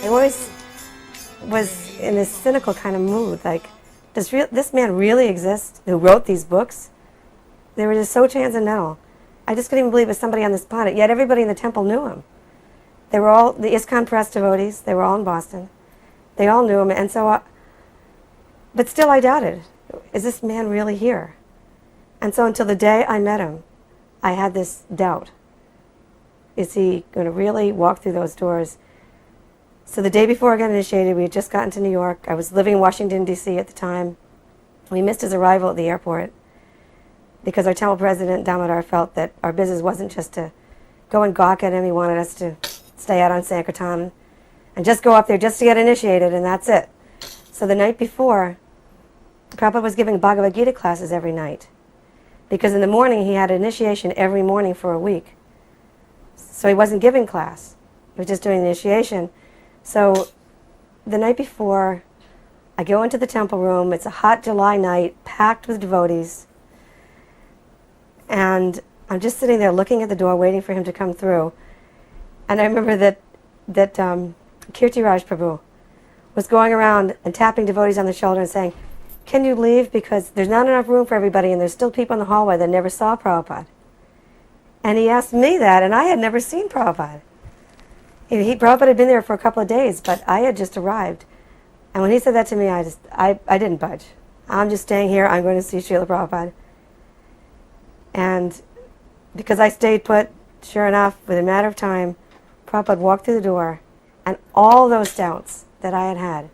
I always was in this cynical kind of mood, like, does this man really exist who wrote these books? They were just so transcendental. I just couldn't even believe it was somebody on this planet, yet everybody in the temple knew him. They were all the ISKCON Press devotees, they were all in Boston. They all knew him, and so, but still I doubted, is this man really here? And so until the day I met him, I had this doubt. Is he going to really walk through those doors? So the day before I got initiated, we had just gotten to New York. I was living in Washington, D.C. at the time. We missed his arrival at the airport because our temple president, Damodar, felt that our business wasn't just to go and gawk at him. He wanted us to stay out on Sankirtan and just go up there just to get initiated, and that's it. So the night before, Prabhupada was giving Bhagavad Gita classes every night because in the morning he had initiation every morning for a week. So he wasn't giving class. He was just doing the initiation. So the night before, I go into the temple room. It's a hot July night, packed with devotees. And I'm just sitting there looking at the door, waiting for him to come through. And I remember that Kirti Raj Prabhu was going around and tapping devotees on the shoulder and saying, can you leave because there's not enough room for everybody and there's still people in the hallway that never saw Prabhupada. And he asked me that, and I had never seen Prabhupada. Prabhupada had been there for a couple of days, but I had just arrived. And when he said that to me, I didn't budge. I'm just staying here. I'm going to see Srila Prabhupada. And because I stayed put, sure enough, within a matter of time, Prabhupada walked through the door, and all those doubts that I had had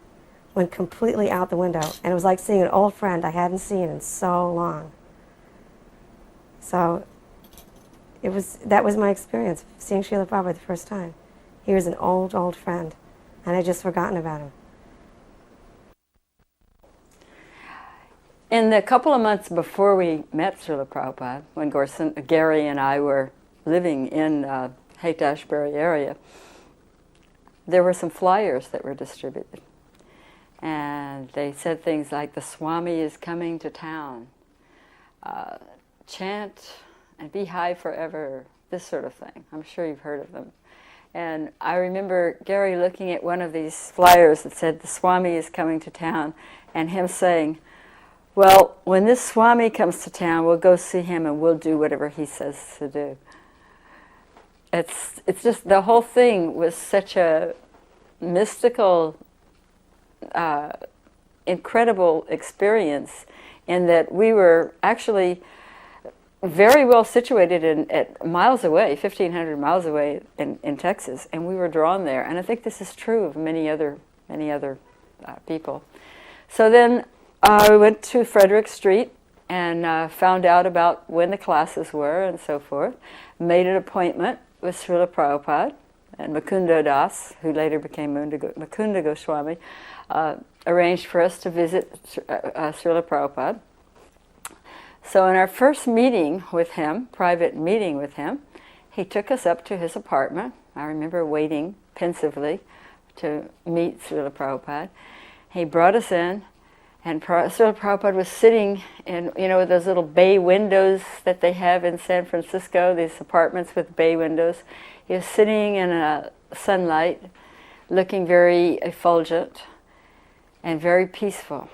went completely out the window. And it was like seeing an old friend I hadn't seen in so long. So that was my experience, seeing Srila Prabhupada the first time. He was an old, old friend, and I'd just forgotten about him. In the couple of months before we met Srila Prabhupada, when Gary and I were living in Haight-Ashbury area, there were some flyers that were distributed. And they said things like, the Swami is coming to town. Chant and be high forever, this sort of thing. I'm sure you've heard of them. And I remember Gary looking at one of these flyers that said, the Swami is coming to town, and him saying, well, when this Swami comes to town, we'll go see him and we'll do whatever he says to do. It's just, the whole thing was such a mystical, incredible experience in that we were actually very well situated at miles away, 1,500 miles away in Texas, and we were drawn there. And I think this is true of many other people. So then we went to Frederick Street and found out about when the classes were and so forth. Made an appointment with Srila Prabhupada and Mukunda Das, who later became Mukunda Goswami, arranged for us to visit Srila Prabhupada. So in our first meeting with him, private meeting with him, he took us up to his apartment. I remember waiting pensively to meet Srila Prabhupada. He brought us in, and Srila Prabhupada was sitting in, those little bay windows that they have in San Francisco, these apartments with bay windows. He was sitting in sunlight, looking very effulgent and very peaceful.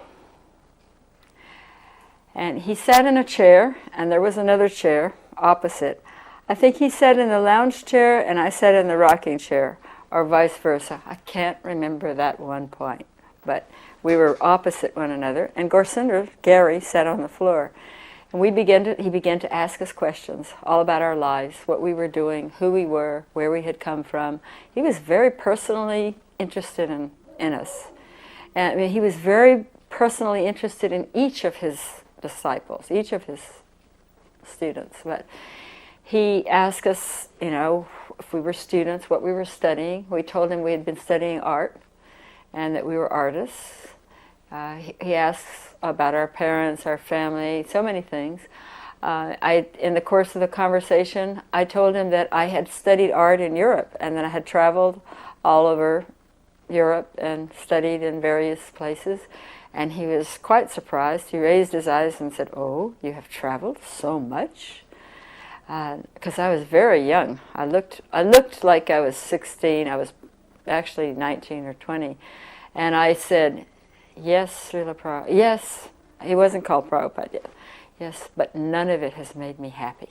And he sat in a chair, and there was another chair opposite. I think he sat in the lounge chair, and I sat in the rocking chair, or vice versa. I can't remember that one point, but we were opposite one another. And Gary, sat on the floor. And he began to ask us questions all about our lives, what we were doing, who we were, where we had come from. He was very personally interested in us. And he was very personally interested in each of his disciples, each of his students. But he asked us, if we were students, what we were studying. We told him we had been studying art and that we were artists. He asked about our parents, our family, so many things. In the course of the conversation, I told him that I had studied art in Europe and that I had traveled all over Europe and studied in various places. And he was quite surprised. He raised his eyes and said, "Oh, you have traveled so much?" Because I was very young. I looked like I was 16. I was actually 19 or 20. And I said, yes, Srila Prabhupada, yes. He wasn't called Prabhupada yet. Yes, but none of it has made me happy.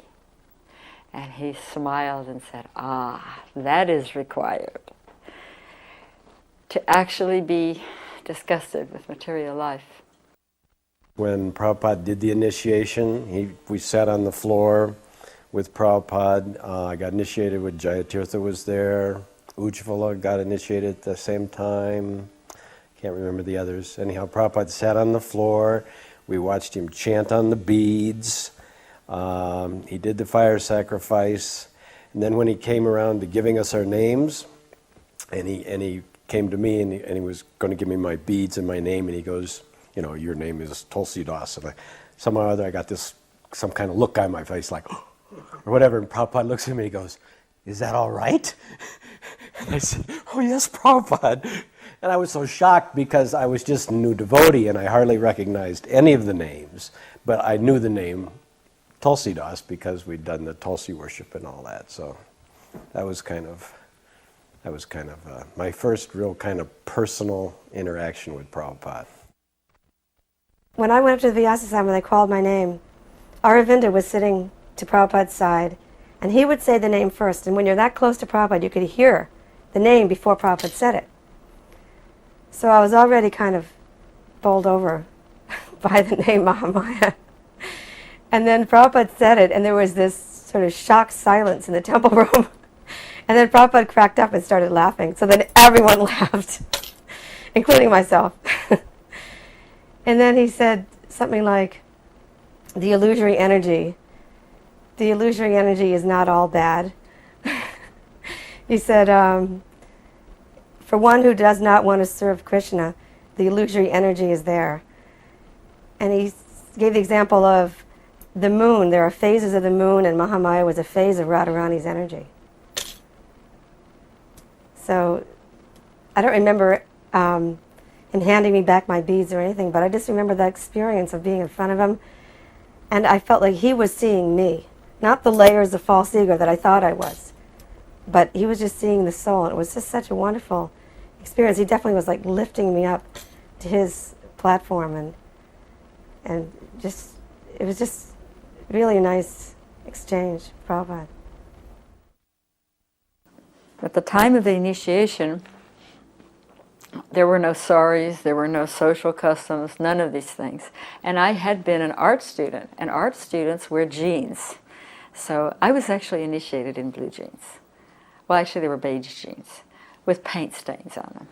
And he smiled and said, that is required. To actually be disgusted with material life. When Prabhupada did the initiation, we sat on the floor with Prabhupada. I got initiated with Jayatirtha was there. Ujjvala got initiated at the same time. Can't remember the others. Anyhow, Prabhupada sat on the floor. We watched him chant on the beads. He did the fire sacrifice. And then when he came around to giving us our names, and he came to me and he was going to give me my beads and my name, and he goes, your name is Tulsi Das. And somehow or other I got some kind of look on my face like, or whatever, and Prabhupada looks at me and he goes, is that all right? And I said, oh yes, Prabhupada. And I was so shocked because I was just a new devotee and I hardly recognized any of the names, but I knew the name Tulsi Das because we'd done the Tulsi worship and all that. So that was kind of my first real kind of personal interaction with Prabhupada. When I went up to the Vyasa and they called my name, Aravinda was sitting to Prabhupada's side, and he would say the name first. And when you're that close to Prabhupada, you could hear the name before Prabhupada said it. So I was already kind of bowled over by the name Mahamaya. And then Prabhupada said it, and there was this sort of shocked silence in the temple room. And then Prabhupada cracked up and started laughing. So then everyone laughed, including myself. And then he said something like, the illusory energy is not all bad. He said, for one who does not want to serve Krishna, the illusory energy is there. And he gave the example of the moon. There are phases of the moon, and Mahamaya was a phase of Radharani's energy. So I don't remember him handing me back my beads or anything, but I just remember that experience of being in front of him, and I felt like he was seeing me, not the layers of false ego that I thought I was, but he was just seeing the soul, and it was just such a wonderful experience. He definitely was like lifting me up to his platform, and just, it was just really a nice exchange, Prabhupada. At the time of the initiation, there were no saris, there were no social customs, none of these things. And I had been an art student, and art students wear jeans. So I was actually initiated in blue jeans. Well, actually, they were beige jeans with paint stains on them.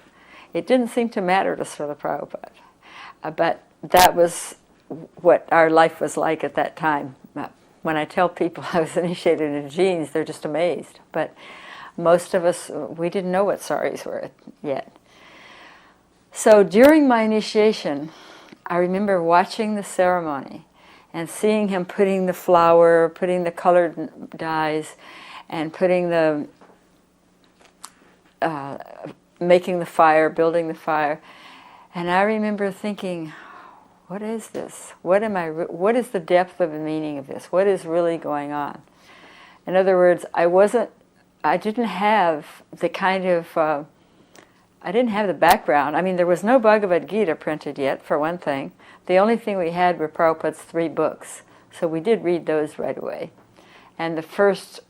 It didn't seem to matter to Srila Prabhupada, but that was what our life was like at that time. When I tell people I was initiated in jeans, they're just amazed. But most of us, we didn't know what saris were yet. So during my initiation, I remember watching the ceremony and seeing him putting the flower, putting the colored dyes, and putting the, making the fire, building the fire. And I remember thinking, what is this? What is the depth of the meaning of this? What is really going on? In other words, I didn't have the kind of, I didn't have the background. I mean, there was no Bhagavad Gita printed yet, for one thing. The only thing we had were Prabhupada's 3 books. So we did read those right away. And the first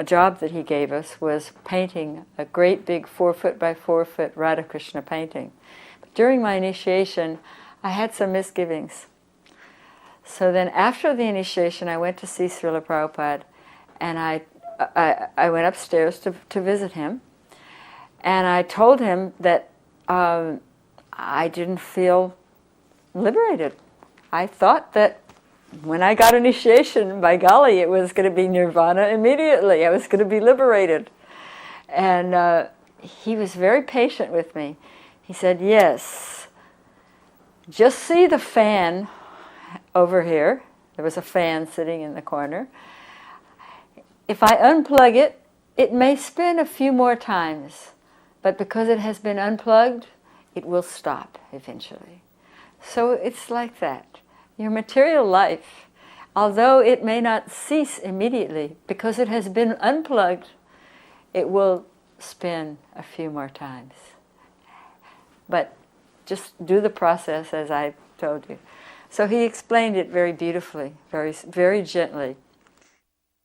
job that he gave us was painting a great big 4-foot by 4-foot Radha Krishna painting. But during my initiation, I had some misgivings. So then after the initiation, I went to see Srila Prabhupada, and I went upstairs to visit him. And I told him that I didn't feel liberated. I thought that when I got initiation, by golly, it was going to be nirvana immediately. I was going to be liberated. And he was very patient with me. He said, yes, just see the fan over here. There was a fan sitting in the corner. If I unplug it, it may spin a few more times. But because it has been unplugged, it will stop eventually. So it's like that. Your material life, although it may not cease immediately, because it has been unplugged, it will spin a few more times. But just do the process as I told you. So he explained it very beautifully, very, very gently.